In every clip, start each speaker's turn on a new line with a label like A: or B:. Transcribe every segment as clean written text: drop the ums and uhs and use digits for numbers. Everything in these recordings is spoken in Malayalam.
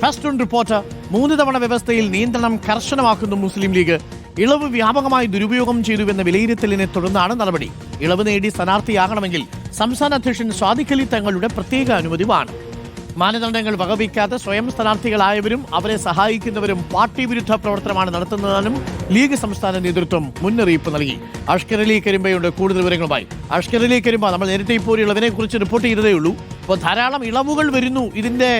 A: First on reporter. 3 തവണ വ്യവസ്ഥയിൽ നിയന്ത്രണം കർശനമാക്കുന്നു മുസ്ലിം ലീഗ്. ഇളവ് വ്യാപകമായി ദുരുപയോഗം ചെയ്തുവെന്ന വിലയിരുത്തലിനെ തുടർന്നാണ് നടപടി. ഇളവ് നേടി സ്ഥാനാർത്ഥിയാകണമെങ്കിൽ സംസ്ഥാന അധ്യക്ഷൻ സ്വാദിഖ് അലി തങ്ങളുടെ പ്രത്യേക അനുമതി വേണം. മാനദണ്ഡങ്ങൾ വകവയ്ക്കാതെ സ്വയം സ്ഥാനാർത്ഥികളായവരും അവരെ സഹായിക്കുന്നവരും പാർട്ടി വിരുദ്ധ പ്രവർത്തനമാണ് നടത്തുന്നതെന്നും ലീഗ് സംസ്ഥാന നേതൃത്വം മുന്നറിയിപ്പ് നൽകി. അഷ്കർ അലി കരിമ്പയുണ്ട് കൂടുതൽ വിവരങ്ങളുമായി. അഷ്കർ അലി കരിമ്പ, നമ്മൾ നേരത്തെ ഇപ്പോൾ ഇളവിനെ കുറിച്ച് റിപ്പോർട്ട് ചെയ്തതേ ഉള്ളൂ. അപ്പോൾ ധാരാളം ഇളവുകൾ വരുന്നു ഇതിന്റെ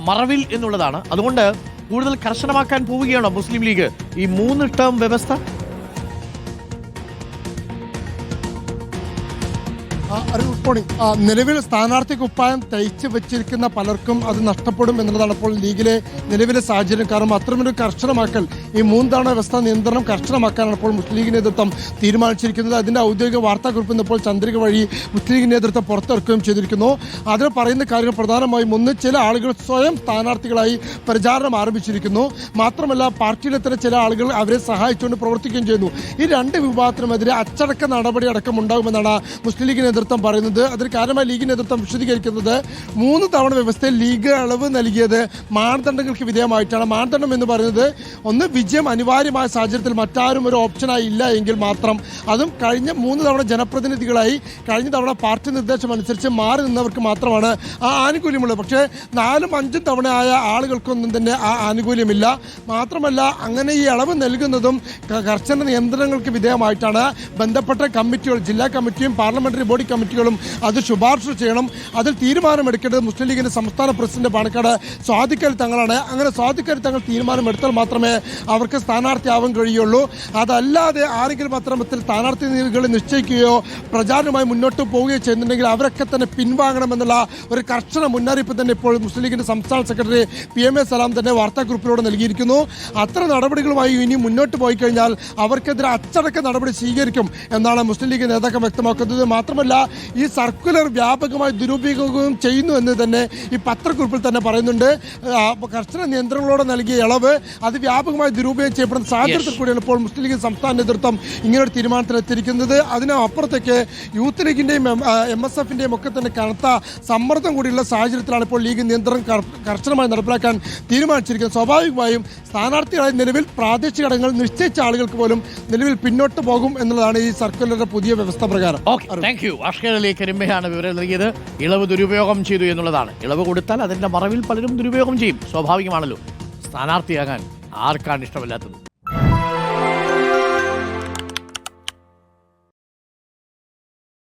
A: മറവിൽ എന്നുള്ളതാണ്. അതുകൊണ്ട് കൂടുതൽ കർശനമാക്കാൻ പോവുകയാണോ മുസ്ലിം ലീഗ് ഈ 3 ടേം വ്യവസ്ഥ?
B: നിലവിൽ സ്ഥാനാർത്ഥി കുപ്പായം തയ്ച്ച് വെച്ചിരിക്കുന്ന പലർക്കും അത് നഷ്ടപ്പെടും എന്നുള്ളതാണ് ഇപ്പോൾ ലീഗിലെ നിലവിലെ സാഹചര്യം. കാരണം അത്തരമൊരു കർശനമാക്കൽ, ഈ 3 തവണ വ്യവസ്ഥ നിയന്ത്രണം കർശനമാക്കാനാണ് ഇപ്പോൾ മുസ്ലിം ലീഗ് നേതൃത്വം തീരുമാനിച്ചിരിക്കുന്നത്. അതിന്റെ ഔദ്യോഗിക വാർത്താക്കുറിപ്പ് ഇപ്പോൾ ചന്ദ്രിക വഴി മുസ്ലിം ലീഗ് നേതൃത്വം പുറത്തിറക്കുകയും ചെയ്തിരിക്കുന്നു. അതിൽ പറയുന്ന കാര്യങ്ങൾ പ്രധാനമായും ഒന്ന്, ചില ആളുകൾ സ്വയം സ്ഥാനാർത്ഥികളായി പ്രചാരണം ആരംഭിച്ചിരിക്കുന്നു. മാത്രമല്ല പാർട്ടിയിലെ തന്നെ ചില ആളുകൾ അവരെ സഹായിച്ചുകൊണ്ട് പ്രവർത്തിക്കുകയും ചെയ്യുന്നു. ഈ 2 വിഭാഗത്തിനുമെതിരെ അച്ചടക്ക നടപടി അടക്കം ഉണ്ടാകുമെന്നാണ് മുസ്ലിം ലീഗ് നേതൃത്വം പറയുന്നത്. അതിന് കാരണമായി ലീഗ് നേതൃത്വം വിശദീകരിക്കുന്നത് 3 തവണ വ്യവസ്ഥയിൽ ലീഗ് ഇളവ് നൽകിയത് മാനദണ്ഡങ്ങൾക്ക് വിധേയമായിട്ടാണ്. മാനദണ്ഡം എന്ന് പറയുന്നത് ഒന്ന്, വിജയം അനിവാര്യമായ സാഹചര്യത്തിൽ മറ്റാരും ഒരു ഓപ്ഷനായി ഇല്ല എങ്കിൽ മാത്രം, അതും കഴിഞ്ഞ 3 തവണ ജനപ്രതിനിധികളായി കഴിഞ്ഞ തവണ പാർട്ടി നിർദ്ദേശം അനുസരിച്ച് മാറി നിന്നവർക്ക് മാത്രമാണ് ആ ആനുകൂല്യമുള്ളത്. പക്ഷേ 4ഉം 5ഉം തവണയായ ആളുകൾക്കൊന്നും തന്നെ ആ ആനുകൂല്യമില്ല. മാത്രമല്ല അങ്ങനെ ഈ ഇളവ് നൽകുന്നതും കർശന നിയന്ത്രണങ്ങൾക്ക് വിധേയമായിട്ടാണ്. ബന്ധപ്പെട്ട കമ്മിറ്റികൾ, ജില്ലാ കമ്മിറ്റിയും പാർലമെന്ററി ബോഡി കമ്മിറ്റികളും അത് ശുപാർശ ചെയ്യണം. അതിൽ തീരുമാനമെടുക്കേണ്ടത് മുസ്ലിം ലീഗിന്റെ സംസ്ഥാന പ്രസിഡന്റ് പാണക്കാട് സ്വാദിഖ് അലി തങ്ങളാണ്. അങ്ങനെ സ്വാദിഖ് അലി തങ്ങൾ തീരുമാനമെടുത്താൽ മാത്രമേ അവർക്ക് സ്ഥാനാർത്ഥിയാവാൻ കഴിയുള്ളൂ. അതല്ലാതെ ആരെങ്കിലും അത്തരത്തിൽ സ്ഥാനാർത്ഥികളെ നിശ്ചയിക്കുകയോ പ്രചാരണമായി മുന്നോട്ട് പോവുകയോ ചെയ്യുന്നുണ്ടെങ്കിൽ അവരൊക്കെ തന്നെ പിൻവാങ്ങണമെന്നുള്ള ഒരു കർശന മുന്നറിയിപ്പ് തന്നെ ഇപ്പോൾ മുസ്ലിം ലീഗിന്റെ സംസ്ഥാന സെക്രട്ടറി PMA സലാം തന്നെ വാർത്താക്കുറിപ്പിലൂടെ നൽകിയിരിക്കുന്നു. അത്തരം നടപടികളുമായി ഇനി മുന്നോട്ട് പോയി കഴിഞ്ഞാൽ അവർക്കെതിരെ അച്ചടക്ക നടപടി സ്വീകരിക്കും എന്നാണ് മുസ്ലിം ലീഗ് നേതാക്കൾ വ്യക്തമാക്കുന്നത്. മാത്രമല്ല ഈ സർക്കുലർ വ്യാപകമായി ദുരുപയോഗം ചെയ്യുന്നു എന്ന് തന്നെ ഈ പത്രക്കുറിപ്പിൽ തന്നെ പറയുന്നുണ്ട്. കർശന നിയന്ത്രണങ്ങളോടെ നൽകിയ ഇളവ് അത് വ്യാപകമായി ദുരുപയോഗം ചെയ്യപ്പെടുന്ന സാഹചര്യത്തിൽ കൂടിയാണ് ഇപ്പോൾ മുസ്ലിം ലീഗ് സംസ്ഥാന നേതൃത്വം ഇങ്ങനൊരു തീരുമാനത്തിലെത്തിയിരിക്കുന്നത്. അതിനപ്പുറത്തേക്ക് യൂത്ത് ലീഗിന്റെയും MSFന്റെയും ഒക്കെ തന്നെ കനത്ത സമ്മർദ്ദം കൂടിയുള്ള സാഹചര്യത്തിലാണ് ഇപ്പോൾ ലീഗ് നിയന്ത്രണം കർശനമായി നടപ്പിലാക്കാൻ തീരുമാനിച്ചിരിക്കുന്നത്. സ്വാഭാവികമായും സ്ഥാനാർത്ഥികളായി നിലവിൽ പ്രാദേശിക ഘടകങ്ങൾ നിശ്ചയിച്ച ആളുകൾക്ക് പോലും നിലവിൽ പിന്നോട്ട് പോകും എന്നുള്ളതാണ് ഈ സർക്കുലറിന്റെ പുതിയ വ്യവസ്ഥ പ്രകാരം.
A: അഷ്കർ അലി കരിമ്പയാണ് വിവരം നൽകിയത്. ഇളവ് ദുരുപയോഗം ചെയ്തു എന്നുള്ളതാണ്. ഇളവ് കൊടുത്താൽ അതിന്റെ മറവിൽ പലരും ദുരുപയോഗം ചെയ്യും. സ്വാഭാവികമാണല്ലോ. സ്ഥാനാർത്ഥിയാകാൻ ആർക്കാണ് ഇഷ്ടമില്ലാത്തത്?